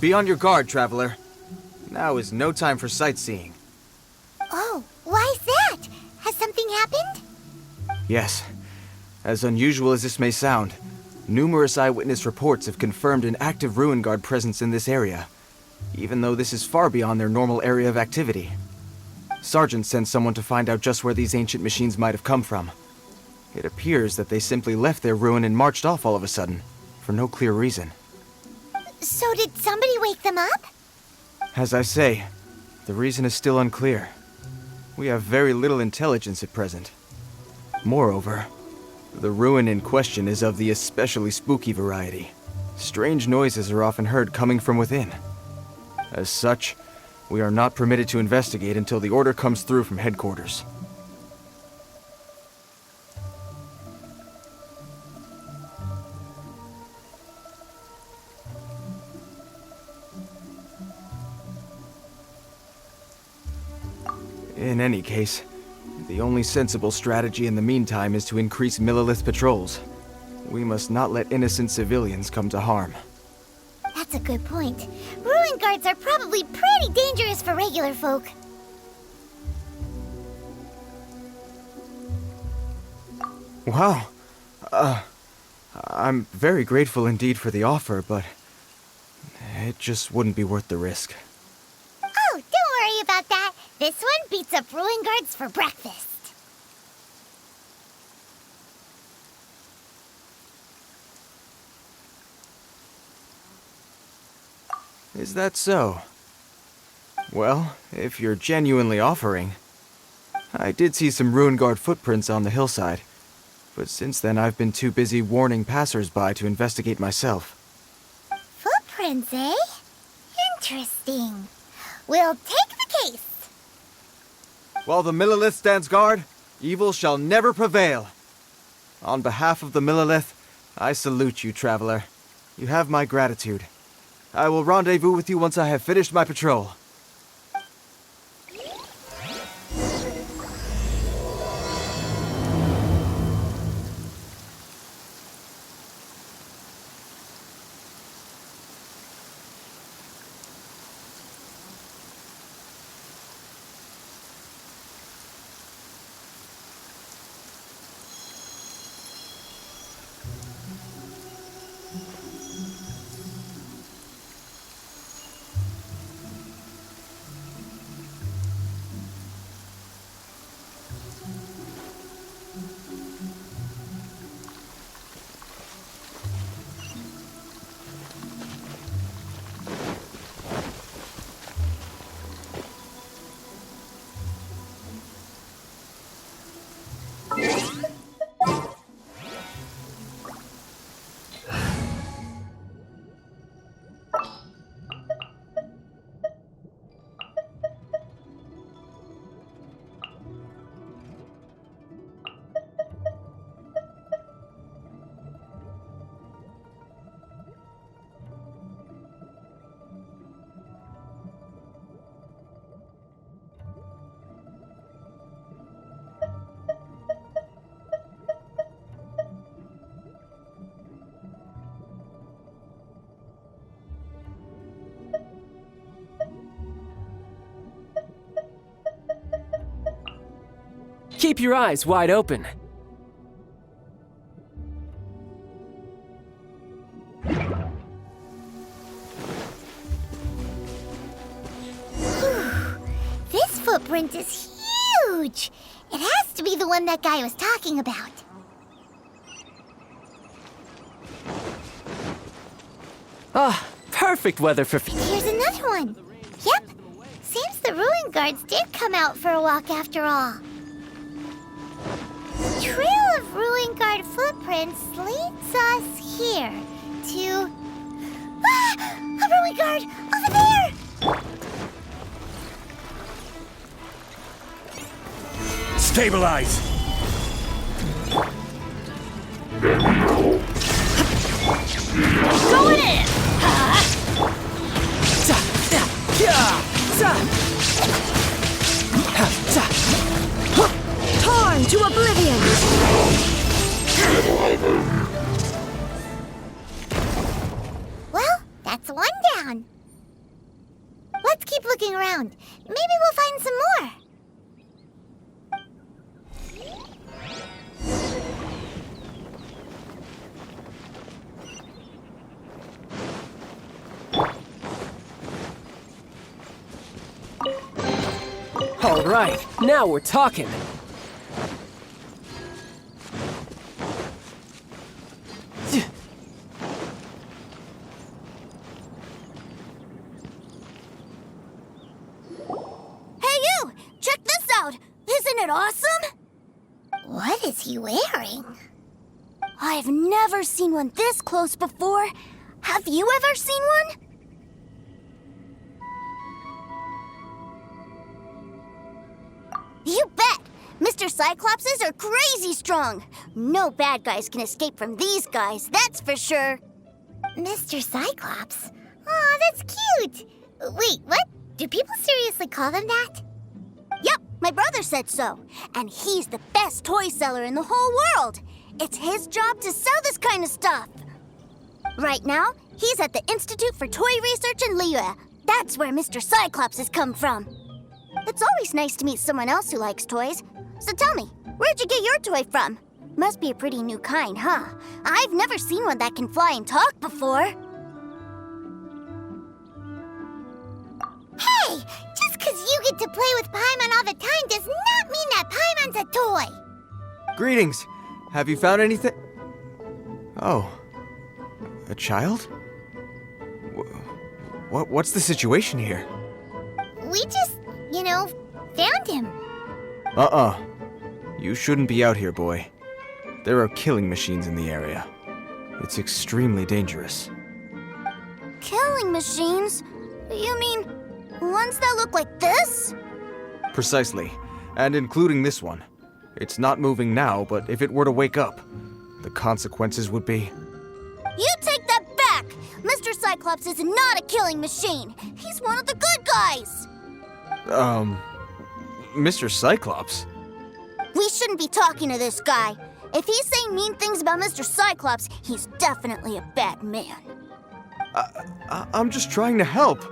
Be on your guard, traveler. Now is no time for sightseeing. Oh, why's that? Has something happened? Yes. As unusual as this may sound, numerous eyewitness reports have confirmed an active Ruin Guard presence in this area, even though this is far beyond their normal area of activity. Sergeant sent someone to find out just where these ancient machines might have come from. It appears that they simply left their ruin and marched off all of a sudden, for no clear reason. So did somebody wake them up? As I say, the reason is still unclear. We have very little intelligence at present. Moreover, the ruin in question is of the especially spooky variety. Strange noises are often heard coming from within. As such, we are not permitted to investigate until the order comes through from headquarters. In any case, the only sensible strategy in the meantime is to increase Millilith patrols. We must not let innocent civilians come to harm. That's a good point. Ruin guards are probably pretty dangerous for regular folk. Wow. I'm very grateful indeed for the offer, but it just wouldn't be worth the risk. Oh, don't worry about that. This one beats up ruin guards for breakfast. Is that so? Well, if you're genuinely offering. I did see some Ruin Guard footprints on the hillside, but since then I've been too busy warning passers-by to investigate myself. Footprints, eh? Interesting. We'll take the case. While the Millilith stands guard, evil shall never prevail. On behalf of the Millilith, I salute you, traveler. You have my gratitude. I will rendezvous with you once I have finished my patrol. Keep your eyes wide open. This footprint is huge. It has to be the one that guy was talking about. Ah, perfect weather for... Here's another one. Yep. Seems the ruin guards did come out for a walk after all. Trail of ruin guard footprints leads us here to... Ah! A ruin guard! Over there! Stabilize! Going in! Torn to oblivion! Well, that's one down. around. Maybe we'll find some more. All right, now we're talking. Hey you! Check this out! Isn't it awesome? What is he wearing? I've never seen one this close before. Have you ever seen one? You bet! Mr. Cyclopses are crazy strong. No bad guys can escape from these guys, that's for sure. Mr. Cyclops? Aw, that's cute. Wait, what? Do people seriously call them that? Yep, my brother said so. And he's the best toy seller in the whole world. It's his job to sell this kind of stuff. Right now, he's at the Institute for Toy Research in Liyue. That's where Mr. Cyclops has come from. It's always nice to meet someone else who likes toys. So tell me, where'd you get your toy from? Must be a pretty new kind, huh? I've never seen one that can fly and talk before. Hey! Just 'cause you get to play with Paimon all the time does not mean that Paimon's a toy! Greetings. Have you found anything? Oh. A child? What's the situation here? We just, found him. You shouldn't be out here, boy. There are killing machines in the area. It's extremely dangerous. Killing machines? You mean ones that look like this? Precisely. And including this one. It's not moving now, but if it were to wake up, the consequences would be... You take that back! Mr. Cyclops is not a killing machine. He's one of the good guys. Mr. Cyclops? We shouldn't be talking to this guy. If he's saying mean things about Mr. Cyclops, he's definitely a bad man. I'm just trying to help.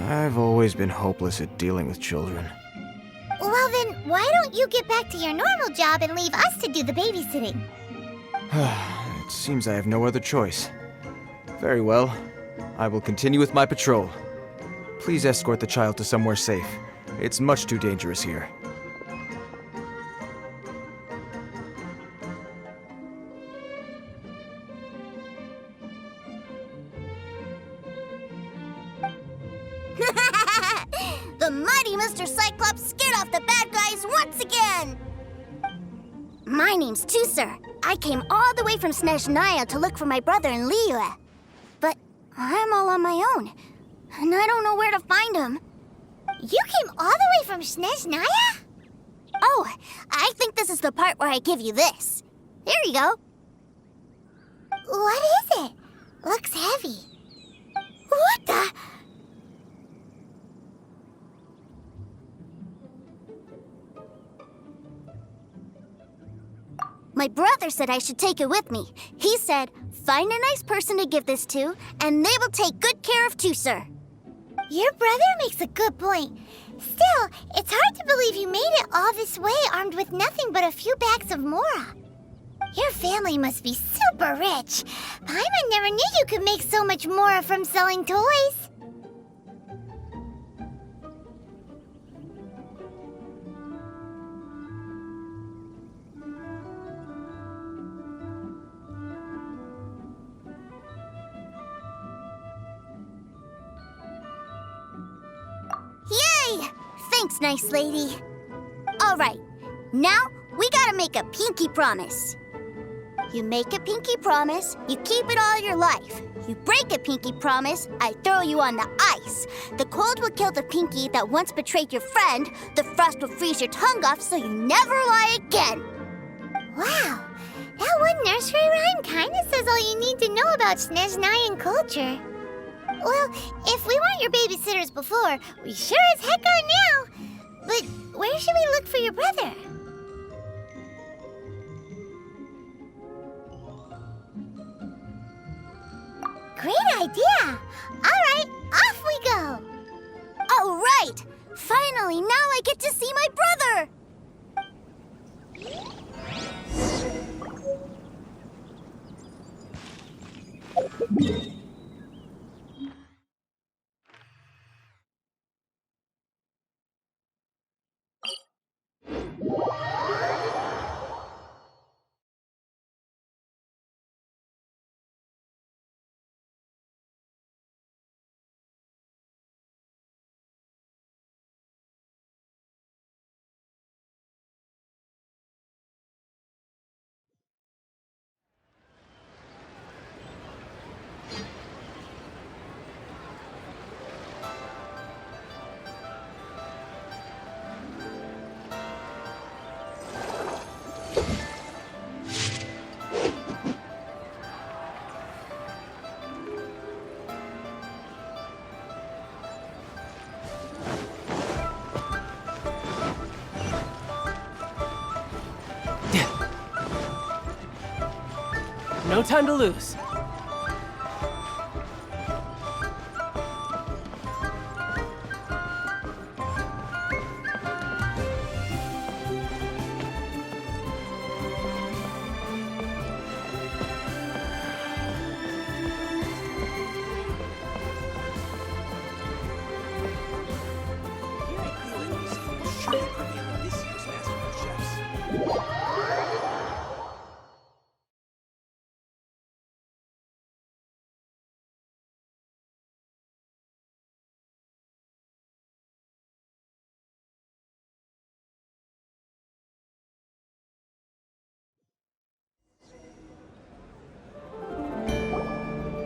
I've always been hopeless at dealing with children. Well then, why don't you get back to your normal job and leave us to do the babysitting? It seems I have no other choice. Very well. I will continue with my patrol. Please escort the child to somewhere safe. It's much too dangerous here. The mighty Mr. Cyclops scared off the bad guys once again! My name's Tusser. I came all the way from Snezhnaya to look for my brother in Liyue. But I'm all on my own, and I don't know where to find him. You came all the way from Snezhnaya? Oh, I think this is the part where I give you this. Here you go. What is it? Looks heavy. What the... My brother said I should take it with me. He said, find a nice person to give this to, and they will take good care of Tusser. Your brother makes a good point. Still, it's hard to believe you made it all this way armed with nothing but a few bags of Mora. Your family must be super rich. Paimon never knew you could make so much Mora from selling toys. Yay! Thanks, nice lady. All right, now we gotta make a pinky promise. You make a pinky promise, you keep it all your life. You break a pinky promise, I throw you on the ice. The cold will kill the pinky that once betrayed your friend. The frost will freeze your tongue off so you never lie again. Wow, that one nursery rhyme kinda says all you need to know about Snezhnayan culture. Well, if we weren't your babysitters before, we sure as heck are now. But where should we look for your brother? great idea. All right, off we go. All right. Finally, now I get to see my brother. No time to lose.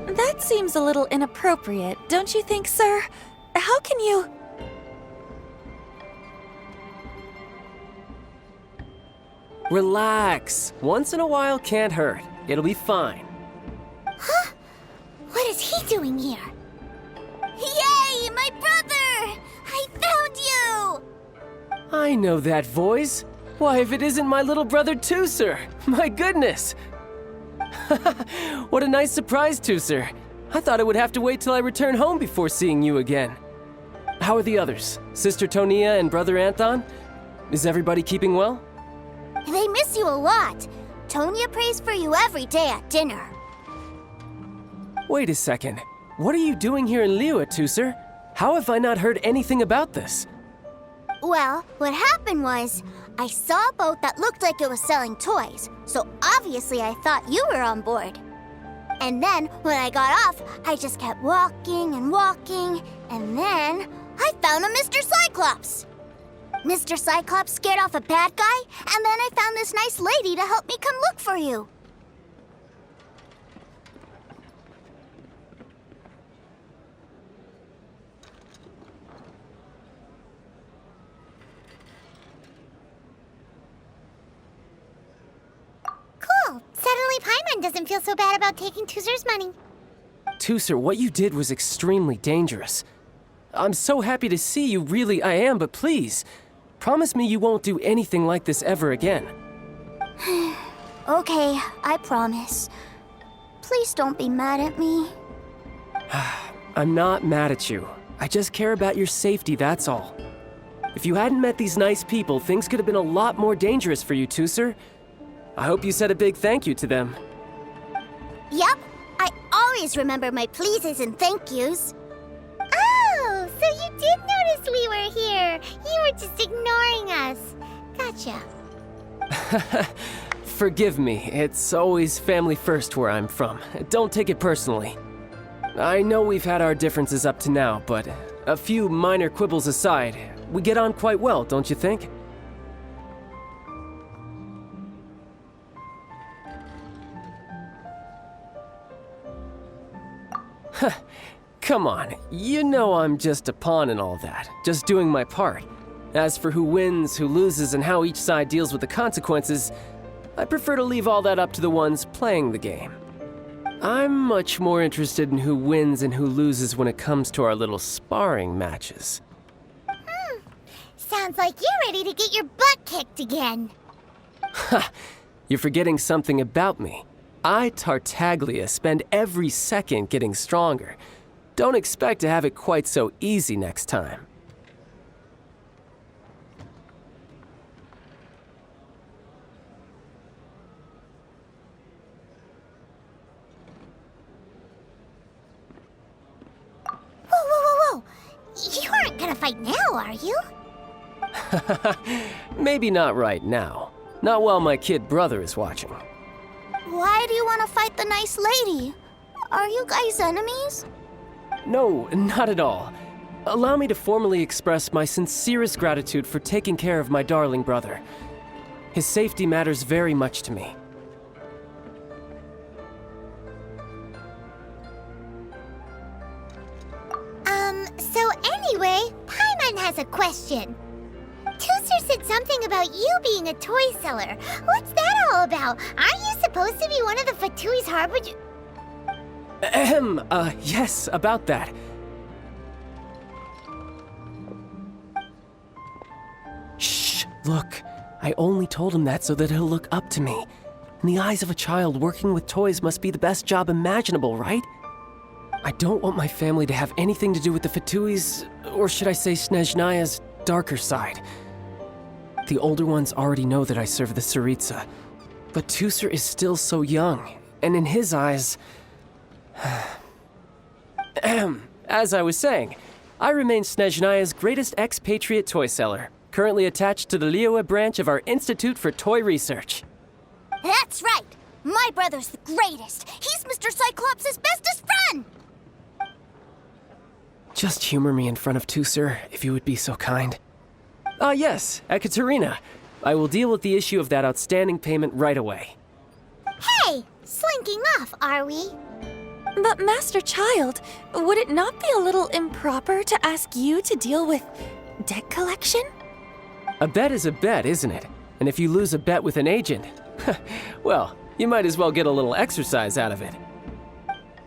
That seems a little inappropriate, don't you think, sir? How can you... Relax. Once in a while can't hurt. It'll be fine. Huh? What is he doing here? Yay, my brother! I found you! I know that voice. Why, if it isn't my little brother Tooser! My goodness! What a nice surprise, Tooser. I thought I would have to wait till I return home before seeing you again. How are the others? Sister Tonia and Brother Anthon? Is everybody keeping well? They miss you a lot. Tonya prays for you every day at dinner. Wait a second. What are you doing here in Liyue, Tooser? How have I not heard anything about this? Well, what happened was, I saw a boat that looked like it was selling toys, so obviously I thought you were on board. And then, when I got off, I just kept walking and walking, and then I found a Mr. Cyclops. Mr. Cyclops scared off a bad guy, and then I found this nice lady to help me come look for you. Cool. Suddenly Paimon doesn't feel so bad about taking Tooser's money. Tooser, what you did was extremely dangerous. I'm so happy to see you, really I am, but please, promise me you won't do anything like this ever again. Okay, I promise. Please don't be mad at me. I'm not mad at you. I just care about your safety, that's all. If you hadn't met these nice people, things could have been a lot more dangerous for you, Tooser. I hope you said a big thank you to them. Yep, I always remember my pleases and thank yous. Oh, so you did notice we were here. You were just ignoring us. Gotcha. Forgive me, it's always family first where I'm from. Don't take it personally. I know we've had our differences up to now, but a few minor quibbles aside, we get on quite well, don't you think? Come on, you know I'm just a pawn and all that, just doing my part. As for who wins, who loses, and how each side deals with the consequences, I prefer to leave all that up to the ones playing the game. I'm much more interested in who wins and who loses when it comes to our little sparring matches. Sounds like you're ready to get your butt kicked again. Ha! You're forgetting something about me. I, Tartaglia, spend every second getting stronger. Don't expect to have it quite so easy next time. Whoa. You aren't gonna fight now, are you? Maybe not right now. Not while my kid brother is watching. Why do you want to fight the nice lady? Are you guys enemies? No, not at all. Allow me to formally express my sincerest gratitude for taking care of my darling brother. His safety matters very much to me. So anyway, Paimon has a question. Tooser said something about you being a toy seller. What's that all about? Aren't you supposed to be one of the Fatui's harbinger? Yes, about that. Shh, look. I only told him that so that he'll look up to me. In the eyes of a child, working with toys must be the best job imaginable, right? I don't want my family to have anything to do with the Fatui's, or should I say Snezhnaya's, darker side. The older ones already know that I serve the Tsaritsa, but Tooser is still so young, and in his eyes... As I was saying, I remain Snezhnaya's greatest expatriate toy seller, currently attached to the Liyue branch of our Institute for Toy Research. That's right! My brother's the greatest! He's Mr. Cyclops' bestest friend! Just humor me in front of Tooser, if you would be so kind. Yes, Ekaterina. I will deal with the issue of that outstanding payment right away. Hey! Slinking off, are we? But Master Child, would it not be a little improper to ask you to deal with debt collection? A bet is a bet, isn't it? And if you lose a bet with an agent, well, you might as well get a little exercise out of it.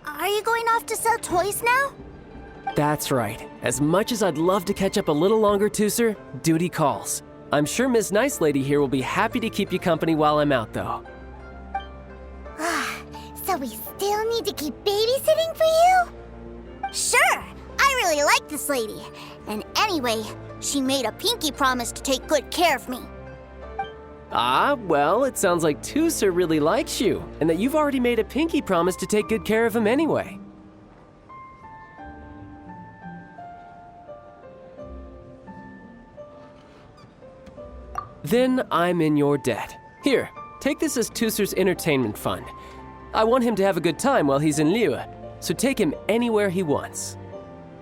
Are you going off to sell toys now? That's right. As much as I'd love to catch up a little longer, Tooser, duty calls. I'm sure Miss Nice Lady here will be happy to keep you company while I'm out, though. So we still need to keep babysitting for you? Sure! I really like this lady. And anyway, she made a pinky promise to take good care of me. Well, it sounds like Tooser really likes you, and that you've already made a pinky promise to take good care of him anyway. Then I'm in your debt. Here, take this as Tooser's entertainment fund. I want him to have a good time while he's in Liyue, so take him anywhere he wants.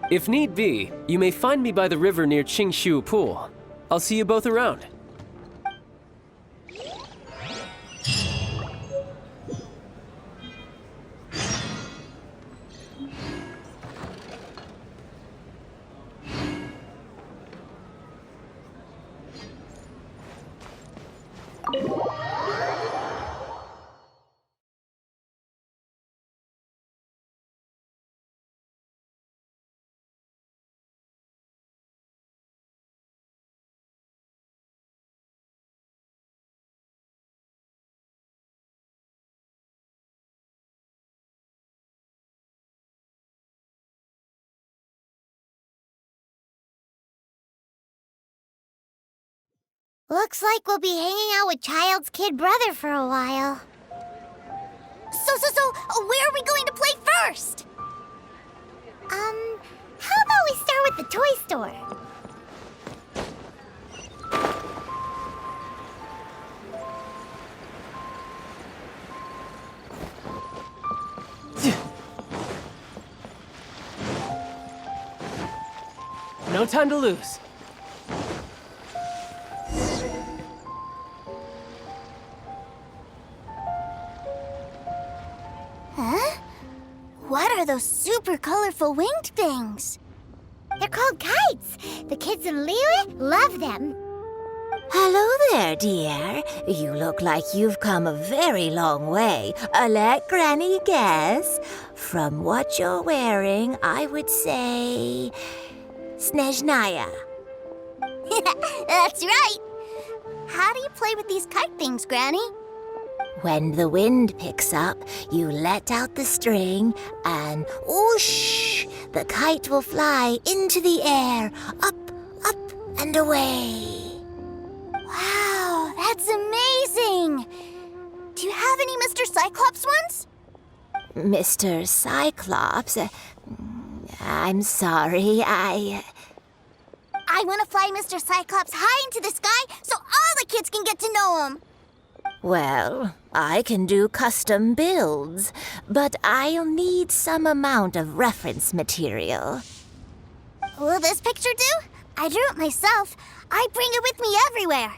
If need be, you may find me by the river near Qingshu Pool. I'll see you both around. Looks like we'll be hanging out with Child's kid brother for a while. So, where are we going to play first? How about we start with the toy store? No time to lose. Huh? What are those super colorful winged things? They're called kites. The kids in Liyue love them. Hello there, dear. You look like you've come a very long way. Let Granny guess. From what you're wearing, I would say... Snezhnaya. That's right. How do you play with these kite things, Granny? When the wind picks up, you let out the string and whoosh, the kite will fly into the air, up, and away. Wow, that's amazing! Do you have any Mr. Cyclops ones? Mr. Cyclops, I'm sorry, I want to fly Mr. Cyclops high into the sky so all the kids can get to know him. Well, I can do custom builds, but I'll need some amount of reference material. Will this picture do? I drew it myself. I bring it with me everywhere.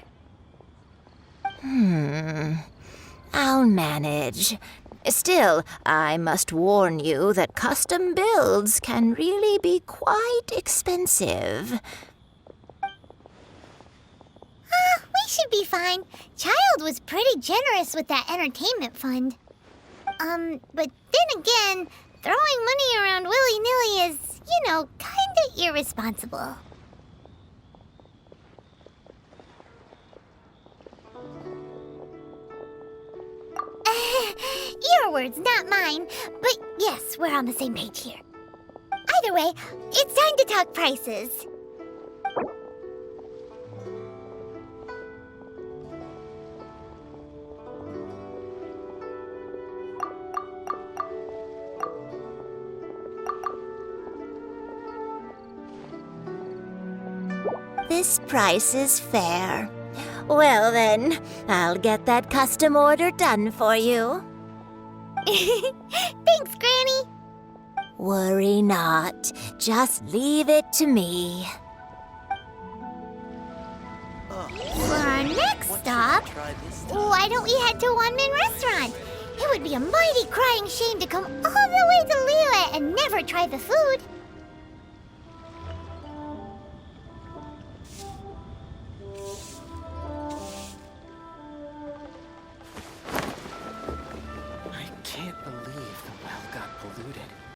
I'll manage. Still, I must warn you that custom builds can really be quite expensive. We should be fine. Child was pretty generous with that entertainment fund. But then again, throwing money around willy-nilly is, kinda irresponsible. Your words, not mine. But yes, we're on the same page here. Either way, it's time to talk prices. This price is fair. Well then, I'll get that custom order done for you. Thanks, Granny. Worry not. Just leave it to me. For our next stop, why don't we head to One Man Restaurant? It would be a mighty crying shame to come all the way to Liyue and never try the food.